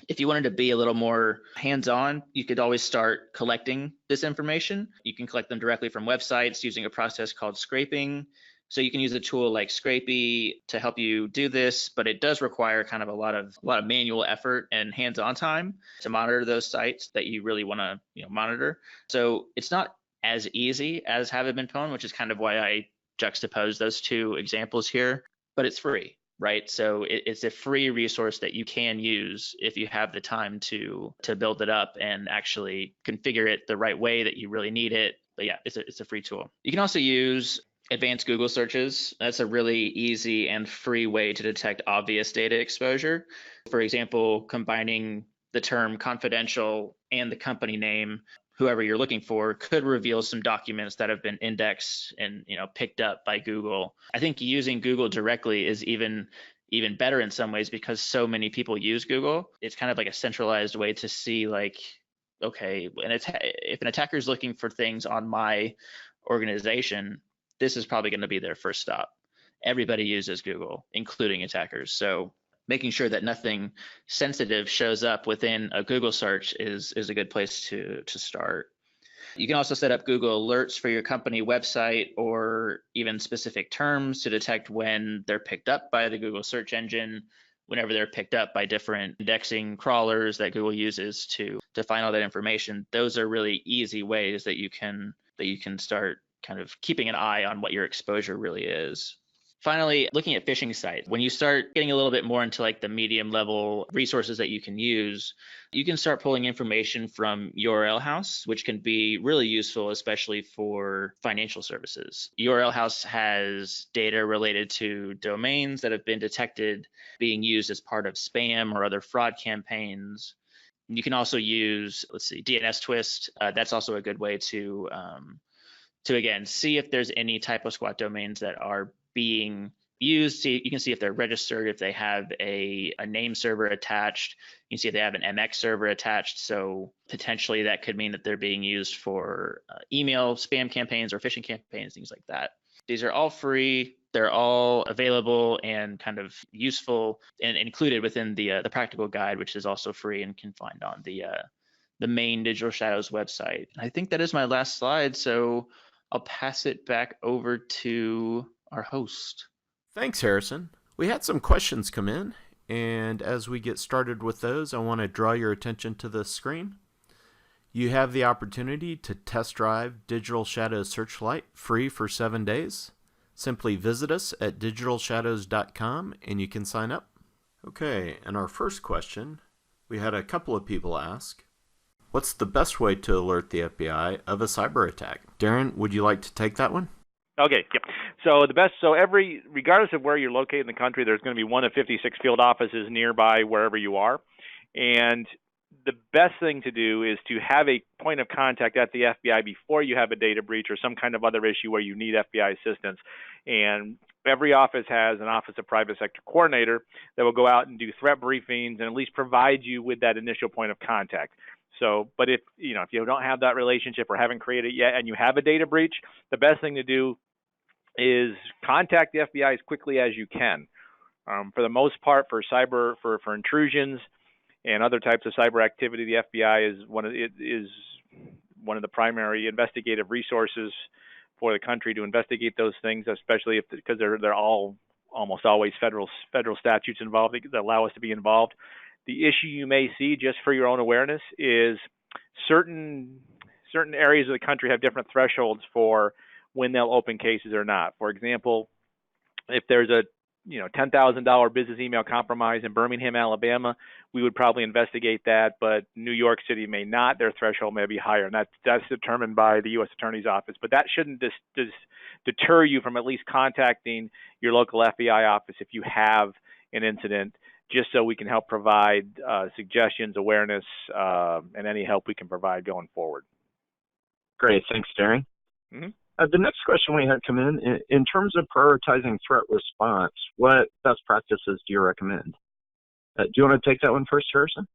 If you wanted to be a little more hands-on, you could always start collecting this information. You can collect them directly from websites using a process called scraping. So you can use a tool like Scrapey to help you do this, but it does require kind of a lot of manual effort and hands-on time to monitor those sites that you really want to monitor. So it's not as easy as Have I Been Pwned, which is kind of why I juxtapose those two examples here, but it's free, right? So it's a free resource that you can use if you have the time to build it up and actually configure it the right way that you really need it. But yeah, it's a free tool. You can also use advanced Google searches. That's a really easy and free way to detect obvious data exposure. For example, combining the term confidential and the company name, whoever you're looking for, could reveal some documents that have been indexed and picked up by Google. I think using Google directly is even better in some ways because so many people use Google. It's kind of like a centralized way to see, like, okay, and if an attacker is looking for things on my organization, this is probably going to be their first stop. Everybody uses Google, including attackers. So making sure that nothing sensitive shows up within a Google search is a good place to start. You can also set up Google alerts for your company website or even specific terms to detect when they're picked up by the Google search engine, whenever they're picked up by different indexing crawlers that Google uses to find all that information. Those are really easy ways that you can start kind of keeping an eye on what your exposure really is. Finally, looking at phishing sites, when you start getting a little bit more into like the medium level resources that you can start pulling information from URL House, which can be really useful, especially for financial services. URL House has data related to domains that have been detected being used as part of spam or other fraud campaigns. You can also use, DNS Twist. That's also a good way to again see if there's any typo squat domains that are being used. You can see if they're registered, if they have a name server attached. You can see if they have an MX server attached. So potentially that could mean that they're being used for email spam campaigns or phishing campaigns, things like that. These are all free. They're all available and kind of useful and included within the practical guide, which is also free and can find on the main Digital Shadows website. I think that is my last slide. So I'll pass it back over to our host. Thanks, Harrison. We had some questions come in, and as we get started with those, I want to draw your attention to the screen. You have the opportunity to test drive Digital Shadows Searchlight free for 7 days. Simply visit us at digitalshadows.com and you can sign up. Okay, and our first question, we had a couple of people ask, what's the best way to alert the FBI of a cyber attack? Darren, would you like to take that one? Okay, yep. Regardless of where you're located in the country, there's going to be one of 56 field offices nearby wherever you are. And the best thing to do is to have a point of contact at the FBI before you have a data breach or some kind of other issue where you need FBI assistance. And every office has an Office of Private Sector Coordinator that will go out and do threat briefings and at least provide you with that initial point of contact. So, but if you don't have that relationship or haven't created it yet and you have a data breach, the best thing to do is contact the FBI as quickly as you can. For the most part, for intrusions and other types of cyber activity, the FBI is one of the primary investigative resources for the country to investigate those things, especially because they're all almost always federal statutes involved that allow us to be involved. The issue you may see, just for your own awareness, is certain areas of the country have different thresholds for when they'll open cases or not. For example, if there's a $10,000 business email compromise in Birmingham, Alabama, we would probably investigate that, but New York City may not. Their threshold may be higher, and that's determined by the U.S. Attorney's Office. But that shouldn't deter you from at least contacting your local FBI office if you have an incident, just so we can help provide suggestions, awareness, and any help we can provide going forward. Great. Thanks, Darren. Mm-hmm. The next question we had come in terms of prioritizing threat response, what best practices do you recommend? Do you want to take that one first, Harrison?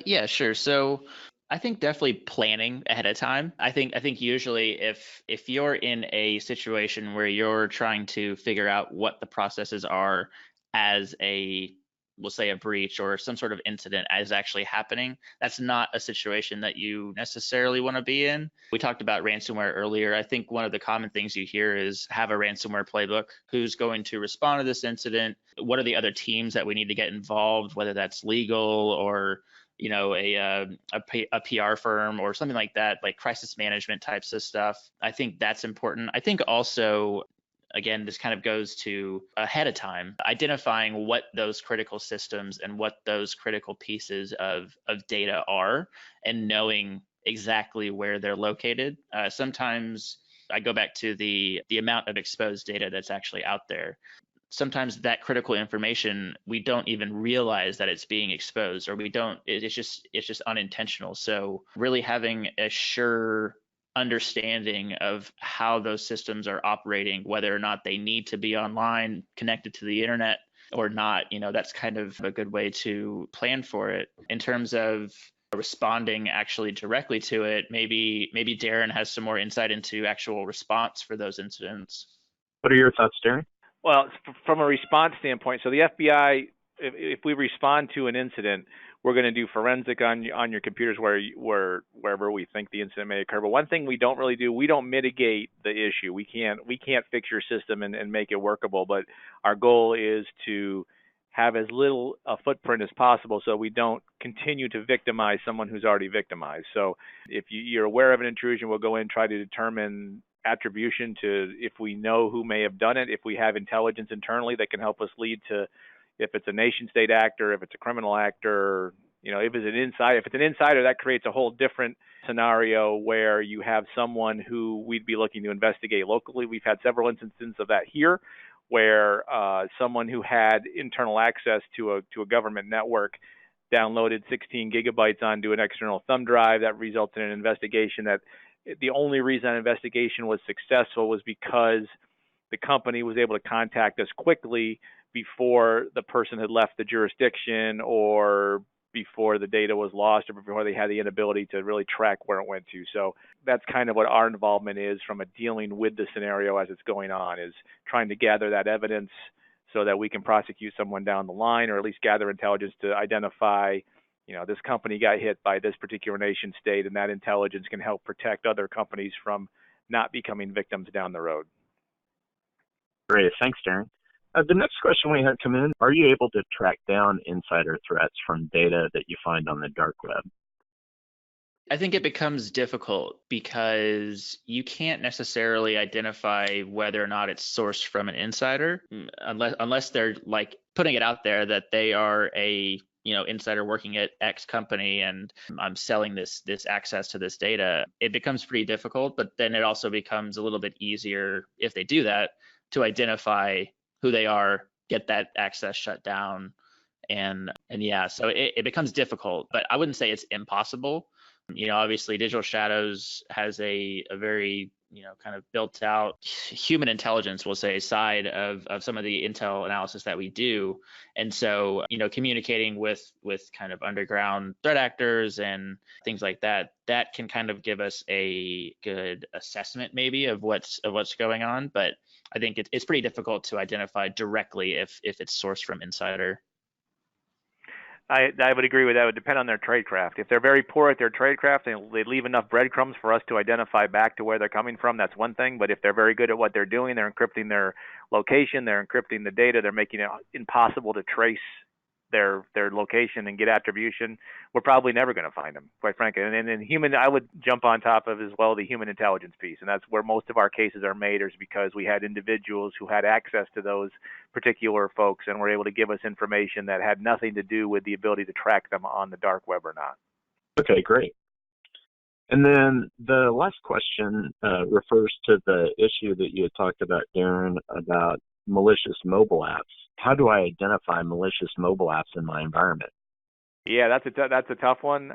Yeah, sure. So I think definitely planning ahead of time. I think usually if you're in a situation where you're trying to figure out what the processes are as we'll say a breach or some sort of incident is actually happening, that's not a situation that you necessarily want to be in. We talked about ransomware earlier. I think one of the common things you hear is have a ransomware playbook. Who's going to respond to this incident? What are the other teams that we need to get involved, whether that's legal or a PR firm or something like that, like crisis management types of stuff. I think that's important. I think also, again, this kind of goes to ahead of time, identifying what those critical systems and what those critical pieces of data are and knowing exactly where they're located. Sometimes I go back to the amount of exposed data that's actually out there. Sometimes that critical information, we don't even realize that it's being exposed, or it's just unintentional. So really having a sure understanding of how those systems are operating, whether or not they need to be online, connected to the internet or not, that's kind of a good way to plan for it. In terms of responding actually directly to it, maybe Darren has some more insight into actual response for those incidents. What are your thoughts, Darren? Well, from a response standpoint, so the FBI, if we respond to an incident, we're going to do forensic on your computers wherever we think the incident may occur. But one thing we don't really do, we don't mitigate the issue. We can't fix your system and make it workable. But our goal is to have as little a footprint as possible so we don't continue to victimize someone who's already victimized. So if you're aware of an intrusion, we'll go in, try to determine attribution to if we know who may have done it, if we have intelligence internally that can help us lead to if it's a nation state actor, if it's a criminal actor, if it's an insider, that creates a whole different scenario where you have someone who we'd be looking to investigate locally. We've had several instances of that here where someone who had internal access to a government network downloaded 16 gigabytes onto an external thumb drive. That resulted in an investigation that the only reason that investigation was successful was because the company was able to contact us quickly before the person had left the jurisdiction or before the data was lost or before they had the inability to really track where it went to. So that's kind of what our involvement is from a dealing with the scenario as it's going on, is trying to gather that evidence so that we can prosecute someone down the line, or at least gather intelligence to identify, this company got hit by this particular nation state, and that intelligence can help protect other companies from not becoming victims down the road. Great. Thanks, Darren. The next question we had come in, are you able to track down insider threats from data that you find on the dark web? I think it becomes difficult because you can't necessarily identify whether or not it's sourced from an insider unless they're like putting it out there that they are a insider working at X company and I'm selling this access to this data. It becomes pretty difficult, but then it also becomes a little bit easier if they do that to identify who they are, get that access shut down, and yeah, so it becomes difficult, but I wouldn't say it's impossible. Obviously Digital Shadows has a very, kind of built out human intelligence, we'll say, side of some of the intel analysis that we do. And so, communicating with kind of underground threat actors and things like that can kind of give us a good assessment maybe of what's going on. But I think it's pretty difficult to identify directly if it's sourced from insider. I would agree with that. It would depend on their tradecraft. If they're very poor at their tradecraft and they leave enough breadcrumbs for us to identify back to where they're coming from, that's one thing. But if they're very good at what they're doing, they're encrypting their location, they're encrypting the data, they're making it impossible to trace their location and get attribution, we're probably never going to find them, quite frankly. And human, I would jump on top of as well the human intelligence piece, and that's where most of our cases are made, is because we had individuals who had access to those particular folks and were able to give us information that had nothing to do with the ability to track them on the dark web or not. Okay, great. And then the last question refers to the issue that you had talked about, Darren, about malicious mobile apps. How do I identify malicious mobile apps in my environment? Yeah, that's a tough one.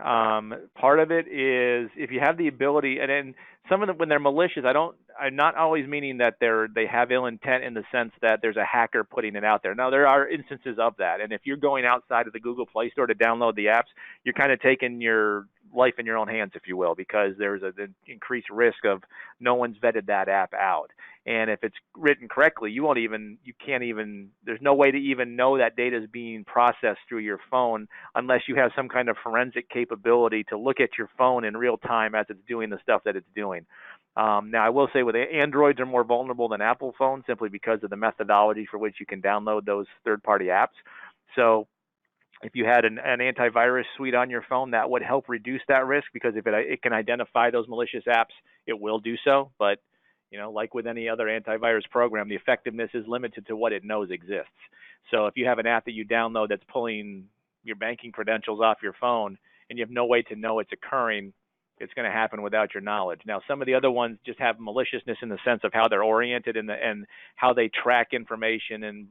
Part of it is if you have the ability, and then some of them, when they're malicious, I'm not always meaning that they have ill intent in the sense that there's a hacker putting it out there. Now, there are instances of that, and if you're going outside of the Google Play Store to download the apps, you're kind of taking your life in your own hands, if you will, because there's an increased risk of no one's vetted that app out. And if it's written correctly, there's no way to even know that data is being processed through your phone unless you have some kind of forensic capability to look at your phone in real time as it's doing the stuff that it's doing. Now, I will say with Androids are more vulnerable than Apple phones simply because of the methodology for which you can download those third-party apps. So if you had an antivirus suite on your phone, that would help reduce that risk, because if it can identify those malicious apps, it will do so. But like with any other antivirus program, the effectiveness is limited to what it knows exists. So if you have an app that you download that's pulling your banking credentials off your phone and you have no way to know it's occurring, it's going to happen without your knowledge. Now, some of the other ones just have maliciousness in the sense of how they're oriented and how they track information, and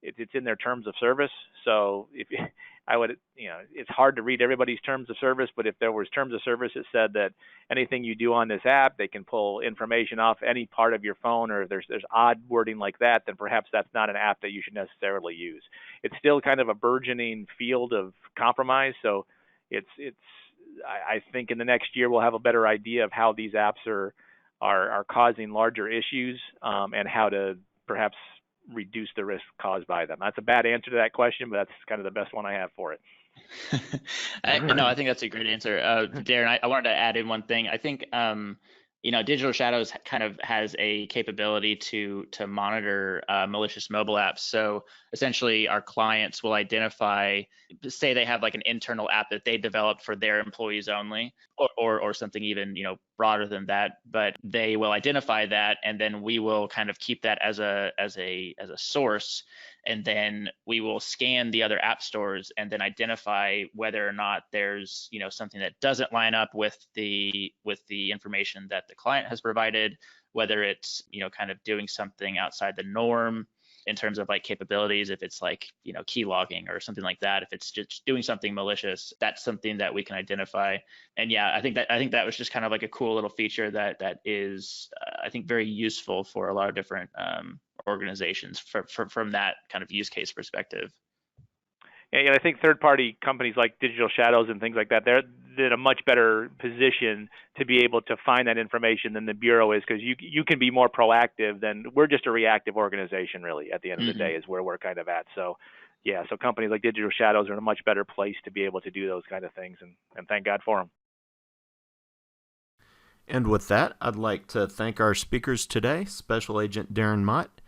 it's in their terms of service. So it's hard to read everybody's terms of service, but if there was terms of service that said that anything you do on this app, they can pull information off any part of your phone, or if there's odd wording like that, then perhaps that's not an app that you should necessarily use. It's still kind of a burgeoning field of compromise. So I think in the next year we'll have a better idea of how these apps are causing larger issues, and how to perhaps reduce the risk caused by them. That's a bad answer to that question, but that's kind of the best one I have for it. No, I think that's a great answer. Darren, I wanted to add in one thing. I think, Digital Shadows kind of has a capability to monitor malicious mobile apps. So essentially our clients will identify, say they have like an internal app that they developed for their employees only. or something even, broader than that. But they will identify that, and then we will kind of keep that as a source, and then we will scan the other app stores and then identify whether or not there's something that doesn't line up with the information that the client has provided, whether it's kind of doing something outside the norm in terms of like capabilities, if it's like key logging or something like that. If it's just doing something malicious, that's something that we can identify. And yeah, I think that was just kind of like a cool little feature that is I think very useful for a lot of different organizations from that kind of use case perspective. And I think third-party companies like Digital Shadows and things like that, they're in a much better position to be able to find that information than the Bureau is, because you can be more proactive than we're just a reactive organization, really, at the end of the day is where we're kind of at. So, yeah, so companies like Digital Shadows are in a much better place to be able to do those kind of things, and thank God for them. And with that, I'd like to thank our speakers today, Special Agent Darren Mott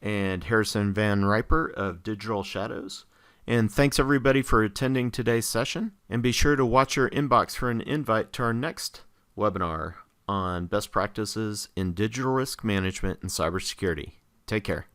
and Harrison Van Riper of Digital Shadows. And thanks everybody for attending today's session. And be sure to watch your inbox for an invite to our next webinar on best practices in digital risk management and cybersecurity. Take care.